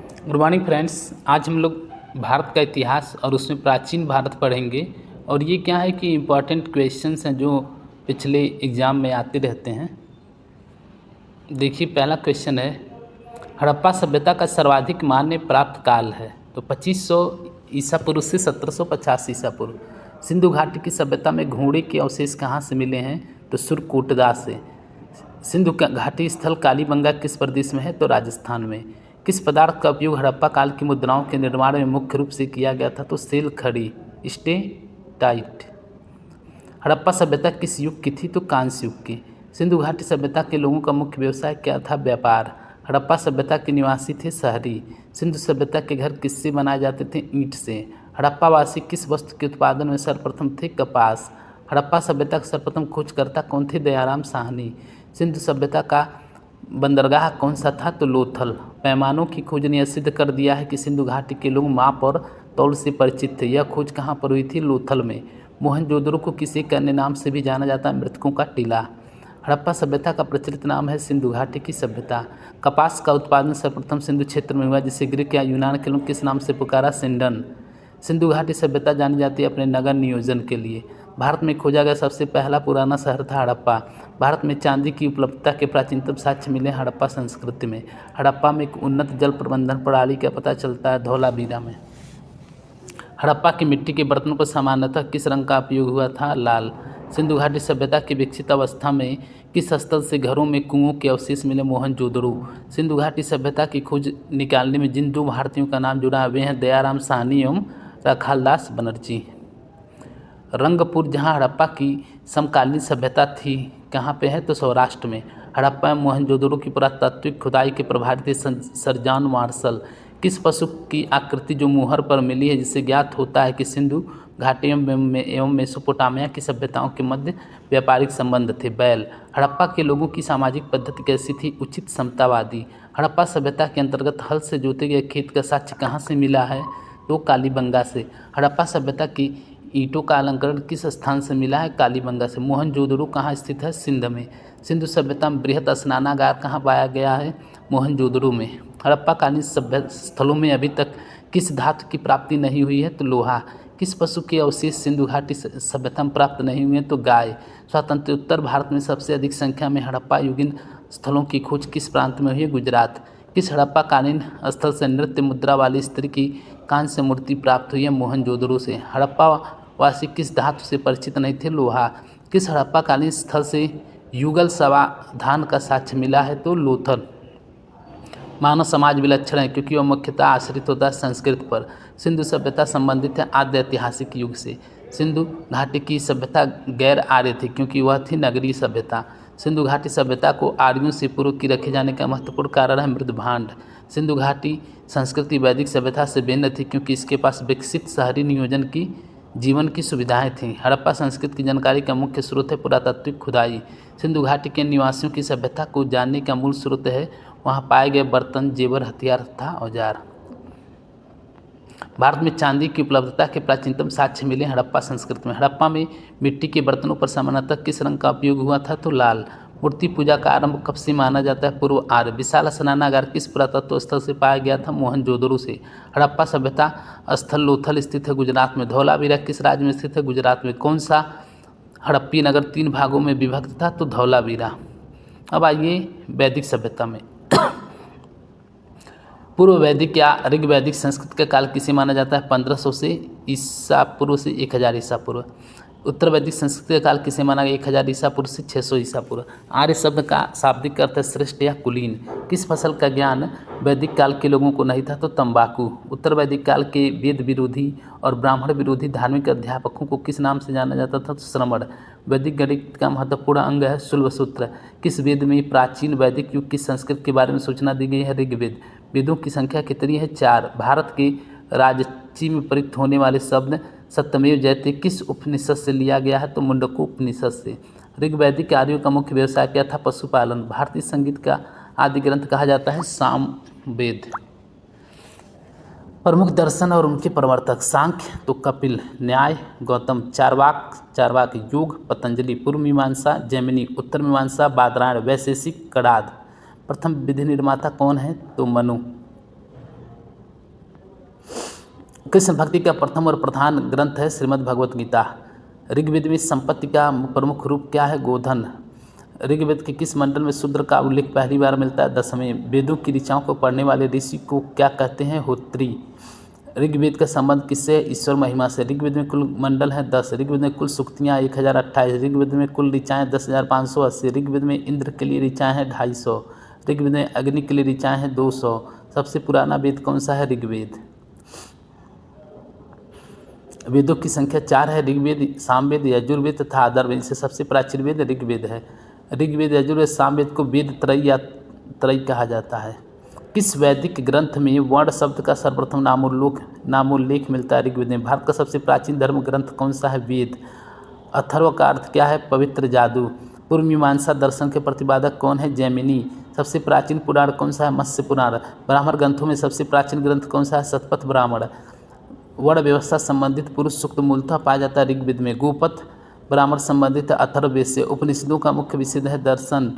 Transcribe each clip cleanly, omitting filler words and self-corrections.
Good morning friends. आज हम लोग भारत का इतिहास और उसमें प्राचीन भारत पढ़ेंगे। और ये क्या है कि इम्पॉर्टेंट क्वेश्चंस हैं जो पिछले एग्ज़ाम में आते रहते हैं। देखिए, पहला क्वेश्चन है, हड़प्पा सभ्यता का सर्वाधिक मान्य प्राप्त काल है। तो 2500 ईसा पूर्व से 1750 ईसा पूर्व। सिंधु घाटी की सभ्यता में घोड़े के अवशेष कहाँ से मिले हैं? तो सुरकोटदा से। सिंधु घाटी स्थल कालीबंगा किस प्रदेश में है? तो राजस्थान में। किस पदार्थ का उपयोग हड़प्पा काल की मुद्राओं के निर्माण में मुख्य रूप से किया गया था? तो सेल खड़ी, स्टेटाइट। हड़प्पा सभ्यता किस युग की थी? तो कांस्य युग की। सिंधु घाटी सभ्यता के लोगों का मुख्य व्यवसाय क्या था? व्यापार। हड़प्पा सभ्यता के निवासी थे शहरी। सिंधु सभ्यता के घर किससे बनाए जाते थे? ईंट से। हड़प्पा वासी किस वस्तु के उत्पादन में सर्वप्रथम थे? कपास। हड़प्पा सभ्यता का सर्वप्रथम खोजकर्ता कौन थे? दयाराम साहनी। सिंधु सभ्यता का बंदरगाह कौन सा था? तो लोथल। पैमानों की खोज ने यह सिद्ध कर दिया है कि सिंधु घाटी के लोग माप और तौल से परिचित थे। यह खोज कहाँ पर हुई थी? लोथल में। मोहनजोदड़ो को किसी एक अन्य नाम से भी जाना जाता है? मृतकों का टीला। हड़प्पा सभ्यता का प्रचलित नाम है सिंधु घाटी की सभ्यता। कपास का उत्पादन सर्वप्रथम सिंधु क्षेत्र में हुआ, जिसे ग्रीक या यूनान के लोग किस नाम से पुकारा? सिंडन। सिंधु घाटी सभ्यता जानी जाती है अपने नगर नियोजन के लिए। भारत में खोजा गया सबसे पहला पुराना शहर था हड़प्पा। भारत में चांदी की उपलब्धता के प्राचीनतम साक्ष्य मिले हड़प्पा संस्कृति में। हड़प्पा में एक उन्नत जल प्रबंधन प्रणाली का पता चलता है धौलावीरा में। हड़प्पा की मिट्टी के बर्तनों पर सामान्यतः किस रंग का उपयोग हुआ था? लाल। सिंधु घाटी सभ्यता की विकसित अवस्था में किस स्थल से घरों में कुओं के अवशेष मिले? मोहनजोदड़ो। सिंधु घाटी सभ्यता की खोज निकालने में जिन दो भारतीयों का नाम जुड़ा है वे हैं दयाराम साहनी एवं राखालदास बनर्जी। रंगपुर, जहाँ हड़प्पा की समकालीन सभ्यता थी, कहाँ पे है? तो सौराष्ट्र में। हड़प्पा एवं मोहनजोदड़ो की पुरातात्विक खुदाई के प्रभारी थे सर जॉन मार्शल। किस पशु की आकृति जो मुहर पर मिली है, जिससे ज्ञात होता है कि सिंधु घाटी एवं मेसोपोटामिया की सभ्यताओं के मध्य व्यापारिक संबंध थे? बैल। हड़प्पा के लोगों की सामाजिक पद्धति कैसी थी? उचित समतावादी। हड़प्पा सभ्यता के अंतर्गत हल से जोते गए खेत का साक्ष्य कहाँ से मिला है? तो कालीबंगा से। हड़प्पा सभ्यता की ईंटों का अलंकरण किस स्थान से मिला है? कालीबंगा से। मोहनजोदड़ो कहाँ स्थित है? सिंध में। सिंधु सभ्यता में बृहद स्नानागार कहाँ पाया गया है? मोहनजोदड़ो में। हड़प्पा कालीन सभ्य स्थलों में अभी तक किस धातु की प्राप्ति नहीं हुई है? तो लोहा। किस पशु के अवशेष सिंधु घाटी सभ्यता में प्राप्त नहीं हुए? तो गाय। स्वतंत्रोत्तर भारत में सबसे अधिक संख्या में हड़प्पा युगीन स्थलों की खोज किस प्रांत में हुई है? गुजरात। किस हड़प्पा कालीन स्थल से नृत्य मुद्रा वाली स्त्री की कांस्य मूर्ति प्राप्त हुई है? मोहनजोदड़ो से। हड़प्पा वासी किस धातु से परिचित नहीं थे? लोहा। किस हड़प्पा कालीन स्थल से युगल समाधान का साक्ष्य मिला है? तो लोथल। मानव समाज विलक्षण है क्योंकि वह मुख्यतः आश्रित होता है संस्कृत पर। सिंधु सभ्यता संबंधित है आद्य ऐतिहासिक युग से। सिंधु घाटी की सभ्यता गैर आर्य थी क्योंकि वह थी नगरीय सभ्यता। सिंधु घाटी सभ्यता को आर्यों से पूर्व की रखे जाने का महत्वपूर्ण कारण है मृदभांड। सिंधु घाटी संस्कृति वैदिक सभ्यता से भिन्न थी क्योंकि इसके पास विकसित शहरी नियोजन की जीवन की सुविधाएं थीं। हड़प्पा संस्कृति की जानकारी का मुख्य स्रोत है पुरातात्विक खुदाई। सिंधु घाटी के निवासियों की सभ्यता को जानने का मूल स्रोत है वहाँ पाए गए बर्तन, जेवर, हथियार तथा औजार। भारत में चांदी की उपलब्धता के प्राचीनतम साक्ष्य मिले हड़प्पा संस्कृति में। हड़प्पा में मिट्टी के बर्तनों पर सामान्यतः किस रंग का उपयोग हुआ था? तो लाल। मूर्ति पूजा का आरंभ कब से माना जाता है? पूर्व आर्य। विशाल स्नानागार किस पुरातत्व स्थल से पाया गया था? मोहनजोदड़ो से। हड़प्पा सभ्यता स्थल लोथल स्थित है गुजरात में। धौलावीरा किस राज्य में स्थित है? गुजरात में। कौन सा हड़प्पी नगर 3 भागों में विभक्त था? तो धौलावीरा। अब आइए वैदिक सभ्यता में। पूर्व वैदिक या ऋग वैदिक संस्कृत का काल किसे माना जाता है? 1500 से ईसा पूर्व से 1000 ईसा पूर्व। उत्तर वैदिक संस्कृत का काल किसे माना गया? 1000 ईसा पूर्व से 600 ईसा पूर्व। आर्य शब्द का शाब्दिक अर्थ है श्रेष्ठ या कुलीन। किस फसल का ज्ञान वैदिक काल के लोगों को नहीं था? तो तंबाकू। उत्तर वैदिक काल के वेद विरोधी और ब्राह्मण विरोधी धार्मिक अध्यापकों को किस नाम से जाना जाता था? तो श्रमण। वैदिक गणित का महत्वपूर्ण अंग है शुल्बसूत्र। किस वेद में प्राचीन वैदिक युग की संस्कृत के बारे में सूचना दी गई है? ऋग्वेद। वेदों की संख्या कितनी है? 4। भारत के राजची में प्रयुक्त होने वाले शब्द सत्यमेव जयते किस उपनिषद से लिया गया है? तो मुंडको उपनिषद से। ऋग्वैदिक आर्यों का मुख्य व्यवसाय क्या था? पशुपालन। भारतीय संगीत का आदि ग्रंथ कहा जाता है सामवेद। प्रमुख दर्शन और उनके प्रवर्तक। सांख्य तो कपिल, न्याय गौतम, चार्वाक योग पतंजलि, पूर्व मीमांसा जैमिनी, उत्तर मीमांसा बादरायण, वैशेषिक कणाद। प्रथम विधि निर्माता कौन है? तो मनु। कृष्ण भक्ति का प्रथम और प्रधान ग्रंथ है श्रीमद् भगवत गीता। ऋग्वेद में संपत्ति का प्रमुख रूप क्या है? गोधन। ऋग्वेद के किस मंडल में शूद्र का उल्लेख पहली बार मिलता है? 10वें। वेदों की ऋचाओं को पढ़ने वाले ऋषि को क्या कहते हैं? होत्री। ऋग्वेद का संबंध किससे? ईश्वर महिमा से। ऋग्वेद में कुल मंडल हैं 10। ऋग्वेद में कुल सूक्तियाँ 1028। ऋग्वेद में कुल ऋचाएँ 10,580। ऋग्वेद में इंद्र के लिए ऋचाएँ हैं 250। ऋग्वेद में अग्नि के लिए ऋचाएँ हैं 200। सबसे पुराना वेद कौन सा है? ऋग्वेद। वेदों की संख्या 4 है। ऋग्वेद, सामवेद, यजुर्वेद तथा अथर्ववेद से सबसे प्राचीन वेद ऋग्वेद है। ऋग्वेद, यजुर्वेद, सामवेद को वेद त्रयी या त्रयी कहा जाता है। किस वैदिक ग्रंथ में वर्ण शब्द का सर्वप्रथम नामोल्लेख मिलता है? ऋग्वेद में। भारत का सबसे प्राचीन धर्म ग्रंथ कौन सा है? वेद। अथर्व का अर्थ क्या है? पवित्र जादू। पूर्व मीमांसा दर्शन के प्रतिपादक कौन है? जैमिनी। सबसे प्राचीन पुराण कौन सा है? मत्स्य पुराण। ब्राह्मण ग्रंथों में सबसे प्राचीन ग्रंथ कौन सा है? शतपथ ब्राह्मण। वर्ण व्यवस्था संबंधित पुरुष सूक्त मूलतः पाया जाता है ऋग्वेद में। गोपथ ब्राह्मण संबंधित अथर्ववेद से। उपनिषदों का मुख्य विषय है दर्शन।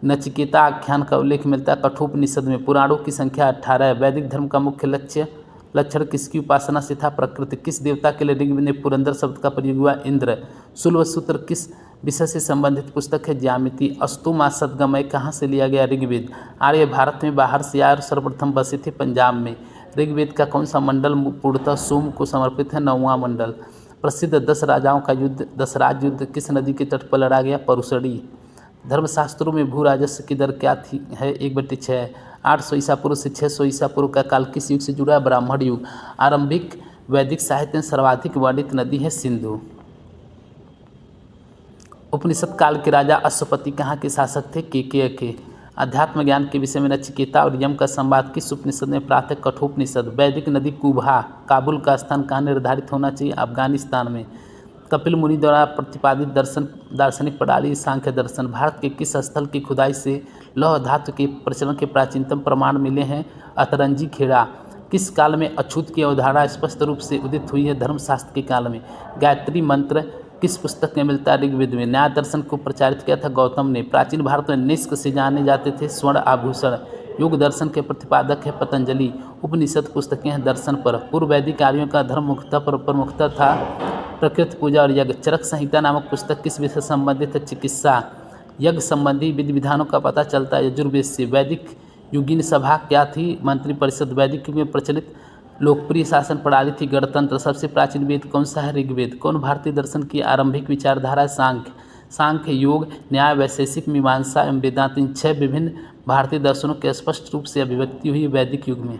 नचिकेता आख्यान का उल्लेख मिलता है कठोपनिषद में। पुराणों की संख्या 18 है। वैदिक धर्म का मुख्य लक्षण किसकी उपासना से था? प्रकृति। किस देवता के लिए ऋग्वेद में पुरंदर शब्द का प्रयोग हुआ? इंद्र। शूल व सूत्र किस विषय से संबंधित पुस्तक है? ज्यामिति। अस्तु मा सद्गमय कहाँ से लिया गया? ऋग्वेद। आर्य भारत में बाहर से आए और सर्वप्रथम बसे थे पंजाब में। ऋग्वेद का कौन सा मंडल पूर्णतः सोम को समर्पित है? 9वां मंडल। प्रसिद्ध 10 राजाओं का युद्ध दशराज युद्ध किस नदी के तट पर लड़ा गया? परुशड़ी। धर्मशास्त्रों में भू राजस्व की दर क्या थी? है 1/6। 800 ईसा पूर्व से 600 ईसा पूर्व का काल किस युग से जुड़ा है? ब्राह्मण युग। आरंभिक वैदिक साहित्य में सर्वाधिक वर्णित नदी है सिंधु। उपनिषद काल के राजा अश्वपति कहाँ के शासक थे? केकय के। अध्यात्म ज्ञान के विषय में नचिकेता और यम का संवाद किस उपनिषद में प्राप्त है? कठोपनिषद। वैदिक नदी कुबा। काबुल का स्थान कहाँ निर्धारित होना चाहिए? अफगानिस्तान में। कपिल मुनि द्वारा प्रतिपादित दार्शनिक प्रणाली सांख्य दर्शन। भारत के किस स्थल की खुदाई से लौह धातु के प्रचलन के प्राचीनतम प्रमाण मिले हैं? अतरंजी खेड़ा। किस काल में अछूत की अवधारणा स्पष्ट रूप से उदित हुई है? धर्मशास्त्र के काल में। गायत्री मंत्र किस पुस्तक में मिलता है? ऋग्वेद में। न्याय दर्शन को प्रचारित किया था गौतम ने। प्राचीन भारत में निष्क से जाने जाते थे स्वर्ण आभूषण। योग दर्शन के प्रतिपादक है पतंजलि। उपनिषद पुस्तकें हैं दर्शन पर। पूर्व वैदिक आर्यों का धर्म मुख्यतः पर प्रमुखता था प्रकृति पूजा और यज्ञ। चरक संहिता नामक पुस्तक किस विषय से संबंधित है? चिकित्सा। यज्ञ संबंधी विधि विधानों का पता चलता है यजुर्वेद से। वैदिक युगीन सभा क्या थी? मंत्री परिषद। वैदिक युग में प्रचलित लोकप्रिय शासन प्रणाली थी गणतंत्र। सबसे प्राचीन वेद कौन सा है? ऋग्वेद। कौन भारतीय दर्शन की आरंभिक विचारधारा है? सांख्य। सांख्य, योग, न्याय, वैशेषिक, मीमांसा एवं वेदांत, इन 6 विभिन्न भारतीय दर्शनों के स्पष्ट रूप से अभिव्यक्ति हुई वैदिक युग में।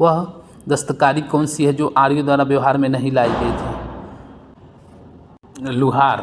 वह दस्तकारी कौन सी है जो आर्यों द्वारा व्यवहार में नहीं लाई गई थी? लुहार।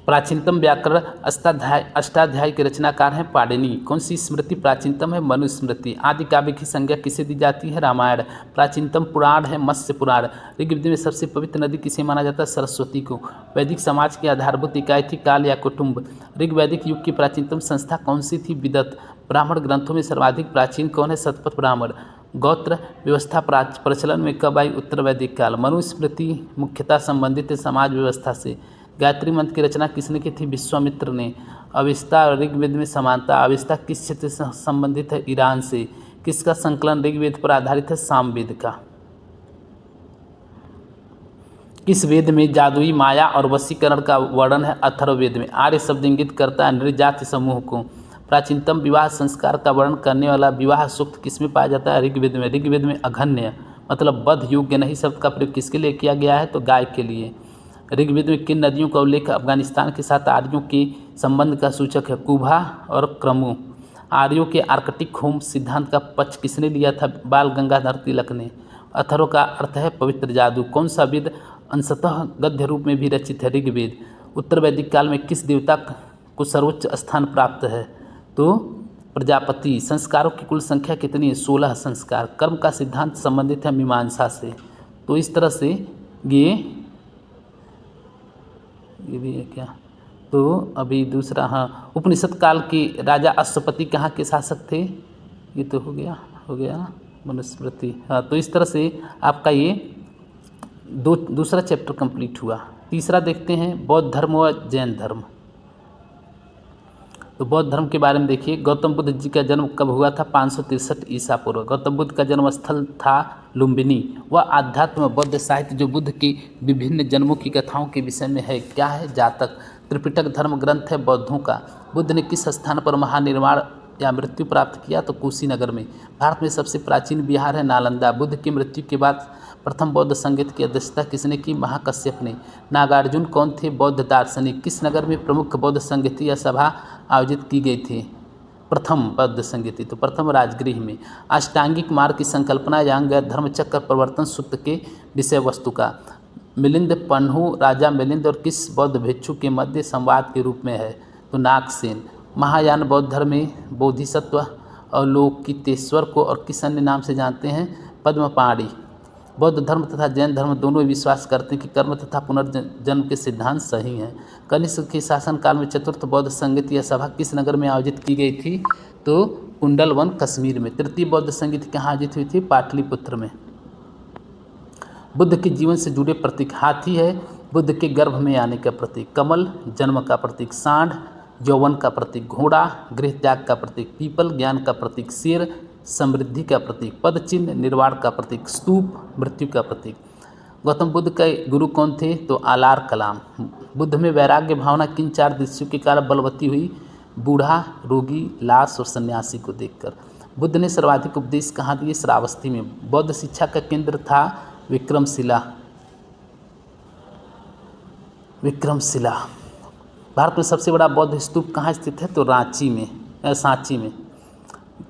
प्राचीनतम व्याकरण अष्टाध्यायी के रचनाकार हैं पाणिनि। कौन सी स्मृति प्राचीनतम है? मनुस्मृति। आदि काव्य की संज्ञा किसे दी जाती है? रामायण। प्राचीनतम पुराण है मत्स्य पुराण। ऋग्वेद में सबसे पवित्र नदी किसे माना जाता है? सरस्वती को। वैदिक समाज की आधारभूत इकाई थी काल या कुटुंब। ऋग्वैदिक युग की प्राचीनतम संस्था कौन सी थी? विदत। ब्राह्मण ग्रंथों में सर्वाधिक प्राचीन कौन है? शतपथ ब्राह्मण। गोत्र व्यवस्था प्रचलन में कब आई? उत्तर वैदिक काल। मनुस्मृति मुख्यतः संबंधित है समाज व्यवस्था से। गायत्री मंत्र की रचना किसने की थी? विश्वामित्र ने। अविस्ता और ऋग्वेद में समानता। अविस्ता किस क्षेत्र से संबंधित है? ईरान से। किसका संकलन ऋग्वेद पर आधारित है? सामवेद का। किस वेद में जादुई माया और वशीकरण का वर्णन है? अथर्ववेद में। आर्य शब्द इंगित करता है नृजाति समूह को। प्राचीनतम विवाह संस्कार का वर्णन करने वाला विवाह सूक्त किसमें पाया जाता है? ऋग्वेद में। ऋग्वेद में अघन्य मतलब वध योग्य नहीं शब्द का प्रयोग किसके लिए किया गया है? तो गाय के लिए। ऋग्वेद में किन नदियों का उल्लेख अफगानिस्तान के साथ आर्यों के संबंध का सूचक है? कुभा और क्रमु। आर्यों के आर्कटिक होम सिद्धांत का पक्ष किसने लिया था? बाल गंगाधर तिलक ने। अथर्व का अर्थ है पवित्र जादू। कौन सा वेद अंशतः गद्य रूप में भी रचित है? ऋग्वेद। उत्तर वैदिक काल में किस देवता को सर्वोच्च स्थान प्राप्त है? तो प्रजापति। संस्कारों की कुल संख्या कितनी है? 16 संस्कार। कर्म का सिद्धांत संबंधित है मीमांसा से। तो इस तरह से ये भी है क्या? तो अभी दूसरा, हाँ, उपनिषद काल के राजा अश्वपति कहाँ के शासक थे? ये तो हो गया मनुस्मृति। हाँ, तो इस तरह से आपका ये दूसरा चैप्टर कंप्लीट हुआ। तीसरा देखते हैं बौद्ध धर्म व जैन धर्म। तो बौद्ध धर्म के बारे में देखिए, गौतम बुद्ध जी का जन्म कब हुआ था? 563 ईसा पूर्व। गौतम बुद्ध का जन्म स्थल था लुम्बिनी। वह आध्यात्म बौद्ध साहित्य जो बुद्ध की विभिन्न जन्मों की कथाओं के विषय में है। क्या है? जातक। त्रिपिटक धर्म ग्रंथ है बौद्धों का। बुद्ध ने किस स्थान पर महानिर्वाण या मृत्यु प्राप्त किया? तो कुशीनगर में। भारत में सबसे प्राचीन विहार है नालंदा। बुद्ध की मृत्यु के बाद प्रथम बौद्ध संगीत की अध्यक्षता किसने की? महाकश्यप ने। नागार्जुन कौन थे? बौद्ध दार्शनिक। किस नगर में प्रमुख बौद्ध संगीतीय सभा आयोजित की गई थी? प्रथम बौद्ध संगीति, तो प्रथम राजगृह में। अष्टांगिक मार्ग की संकल्पना यांग धर्म चक्र प्रवर्तन सूत्र के विषय वस्तु का। मिलिंद पन्हु राजा मिलिंद और किस बौद्ध भिक्षु के मध्य संवाद के रूप में है? तो नागसेन। महायान बौद्ध धर्म में बोधिसत्व अवलोकितेश्वर को और किस अन्य नाम से जानते हैं? पद्मपाणि। बौद्ध धर्म तथा जैन धर्म दोनों विश्वास करते हैं कि कर्म तथा पुनर्जन्म के सिद्धांत सही हैं। कनिष्क के शासनकाल में चतुर्थ बौद्ध संगीत सभा किस नगर में आयोजित की गई थी? तो कुंडलवन कश्मीर में। तृतीय बौद्ध संगीत कहाँ आयोजित हुई थी? पाटलिपुत्र में। बुद्ध के जीवन से जुड़े प्रतीक। हाथी है बुद्ध के गर्भ में आने का प्रतीक। कमल जन्म का प्रतीक। सांड यौवन का प्रतीक। घोड़ा गृह त्याग का प्रतीक। पीपल ज्ञान का प्रतीक। शेर समृद्धि का प्रतीक। पद चिन्ह निर्वाण का प्रतीक। स्तूप मृत्यु का प्रतीक। गौतम बुद्ध के गुरु कौन थे? तो आलार कलाम। बुद्ध में वैराग्य भावना किन 4 दृश्यों के कारण बलवती हुई? बूढ़ा, रोगी, लाश और सन्यासी को देखकर। बुद्ध ने सर्वाधिक उपदेश कहाँ दिए? श्रावस्ती में। बौद्ध शिक्षा का केंद्र था विक्रमशिला। विक्रमशिला। भारत में सबसे बड़ा बौद्ध स्तूप कहाँ स्थित है? तो सांची में।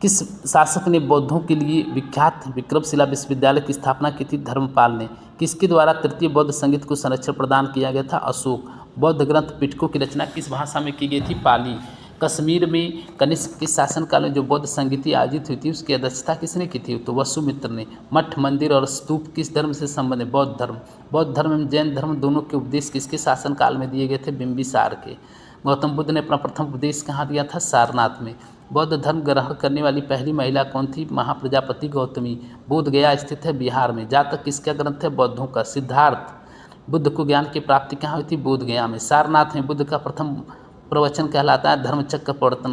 किस शासक ने बौद्धों के लिए विख्यात विक्रमशिला विश्वविद्यालय की स्थापना की थी? धर्मपाल ने। किसके द्वारा तृतीय बौद्ध संगीत को संरक्षण प्रदान किया गया था? अशोक। बौद्ध ग्रंथ पिटकों की रचना किस भाषा में की गई थी? पाली। कश्मीर में कनिष्क के शासनकाल में जो बौद्ध संगीति आयोजित हुई थी उसकी अध्यक्षता किसने की थी? तो वसुमित्र ने। मठ मंदिर और स्तूप किस धर्म से संबंधित? बौद्ध धर्म। बौद्ध धर्म एवं जैन धर्म दोनों के उपदेश किसके शासनकाल में दिए गए थे? बिंबिसार के। गौतम बुद्ध ने अपना प्रथम उपदेश कहाँ दिया था? सारनाथ में। बौद्ध धर्म ग्रहण करने वाली पहली महिला कौन थी? महाप्रजापति गौतमी। बोध गया स्थित है बिहार में। जातक किसका ग्रंथ है? बौद्धों का। सिद्धार्थ बुद्ध को ज्ञान की प्राप्ति कहाँ हुई थी? बोध गया में। सारनाथ में बुद्ध का प्रथम प्रवचन कहलाता है धर्मचक्र प्रवर्तन।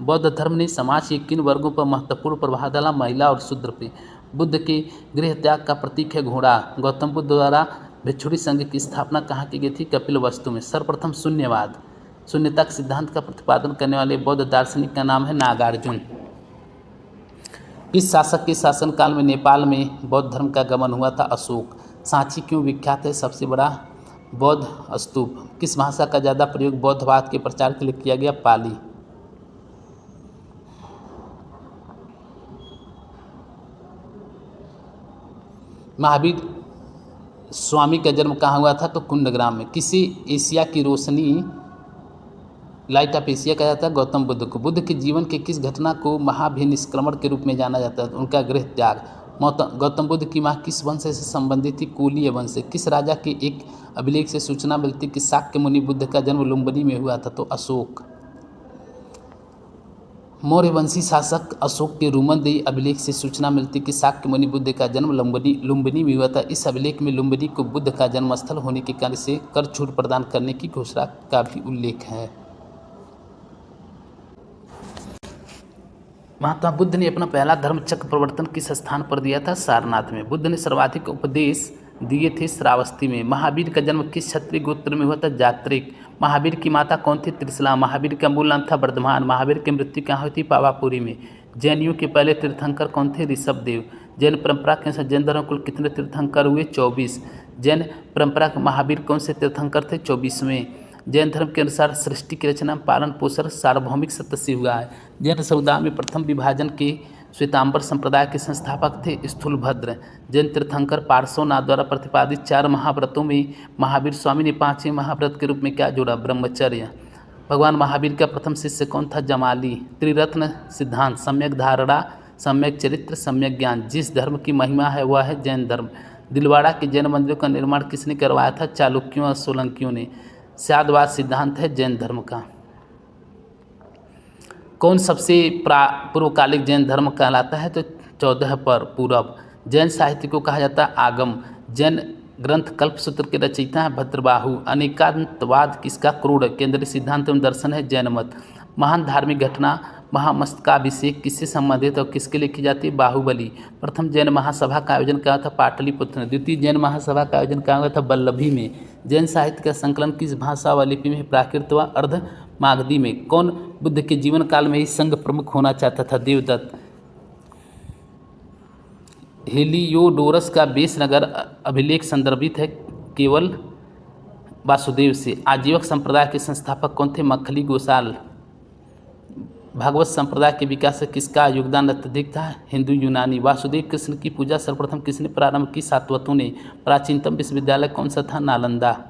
बौद्ध धर्म ने समाज के किन वर्गों पर महत्वपूर्ण प्रभाव डाला? महिला और शूद्र पे। बुद्ध के गृह त्याग का प्रतीक है घोड़ा। गौतम बुद्ध द्वारा भिक्षुणी संघ की स्थापना कहाँ की गई थी? कपिलवस्तु में। सर्वप्रथम शून्यवाद शून्यता के सिद्धांत का प्रतिपादन करने वाले बौद्ध दार्शनिक का नाम है नागार्जुन। इस शासक के शासनकाल में नेपाल में बौद्ध धर्म का गमन हुआ था? अशोक। सांची क्यों विख्यात है? सबसे बड़ा बौद्ध स्तूप। किस भाषा का ज़्यादा प्रयोग बौद्धवाद के प्रचार के लिए किया गया? पाली। महावीर स्वामी का जन्म कहाँ हुआ था? तो कुंडग्राम में। किसी एशिया की रोशनी लाइट ऑफ एशिया कहा जाता है? गौतम बुद्ध को। बुद्ध के जीवन के किस घटना को महाभिनिष्क्रमण के रूप में जाना जाता है? उनका गृह त्याग। गौतम बुद्ध की माँ किस वंश से संबंधित थी? कुलीय वंश से। किस राजा के एक अभिलेख से सूचना मिलती कि शाक्य मुनि बुद्ध का जन्म लुम्बिनी में हुआ था? तो अशोक। मौर्यवंशी शासक अशोक के रुमनदेही अभिलेख से सूचना मिलती कि शाक्य मुनि बुद्ध का जन्म लुम्बिनी में हुआ था। इस अभिलेख में लुम्बिनी को बुद्ध का जन्मस्थल होने के कारण से कर छूट प्रदान करने की घोषणा का भी उल्लेख है। महात्मा बुद्ध ने अपना पहला धर्मचक्र प्रवर्तन किस स्थान पर दिया था? सारनाथ में। बुद्ध ने सर्वाधिक उपदेश दिए थे श्रावस्ती में। महावीर का जन्म किस क्षत्रिय गोत्र में हुआ था? जात्रिक। महावीर की माता कौन थी? त्रिशला। महावीर का मूल नाम था वर्धमान। महावीर की मृत्यु कहाँ हुई थी? पावापुरी में। जैनियों के पहले तीर्थंकर कौन थे? ऋषभदेव। जैन परंपरा के अनुसार जैन धर्म कुल कितने तीर्थंकर हुए? 24। जैन परंपरा के महावीर कौन से तीर्थंकर थे? 24वें। जैन धर्म के अनुसार सृष्टि की रचना पालन पोषण सार्वभौमिक सत्य से हुआ है। जैन समुदाय में प्रथम विभाजन के श्वेतांबर संप्रदाय के संस्थापक थे स्थूलभद्र। जैन तीर्थंकर पार्श्वनाथ द्वारा प्रतिपादित 4 महाव्रतों में महावीर स्वामी ने 5वें महाव्रत के रूप में क्या जोड़ा? ब्रह्मचर्य। भगवान महावीर का प्रथम शिष्य कौन था? जमाली। त्रिरत्न सिद्धांत सम्यक धारणा, सम्यक चरित्र, सम्यक ज्ञान। जिस धर्म की महिमा है वह है जैन धर्म। दिलवाड़ा के जैन मंदिरों का निर्माण किसने करवाया था? चालुक्यों और सोलंकियों ने। स्यादवाद सिद्धांत है जैन धर्म का। कौन सबसे पूर्वकालिक जैन धर्म कहलाता है? तो 14 पर पूरब। जैन साहित्य को कहा जाता है आगम। जैन ग्रंथ कल्पसूत्र के रचयिता है भद्रबाहु। अनेकांतवाद किसका? क्रोध। केंद्रीय सिद्धांत एवं दर्शन है जैन मत। महान धार्मिक घटना महामस्तकाभिषेक किससे संबंधित और किसके लिए की जाती है? बाहुबली। प्रथम जैन महासभा का आयोजन कहाँ था? पाटलिपुत्र में। द्वितीय जैन महासभा का आयोजन कहाँ हुआ था? वल्लभी में। जैन साहित्य का संकलन किस भाषा व लिपि में? प्राकृत व अर्ध मागधी में। कौन बुद्ध के जीवन काल में ही संघ प्रमुख होना चाहता था? देवदत्त। हेलियोडोरस का बेस नगर अभिलेख संदर्भित है केवल वासुदेव से। आजीवक संप्रदाय के संस्थापक कौन थे? मक्खली गोसाल। भागवत संप्रदाय के विकास में किसका योगदान अत्यधिक था? हिंदू यूनानी। वासुदेव कृष्ण की पूजा सर्वप्रथम किसने प्रारंभ की? सातवतों ने। प्राचीनतम विश्वविद्यालय कौन सा था? नालंदा।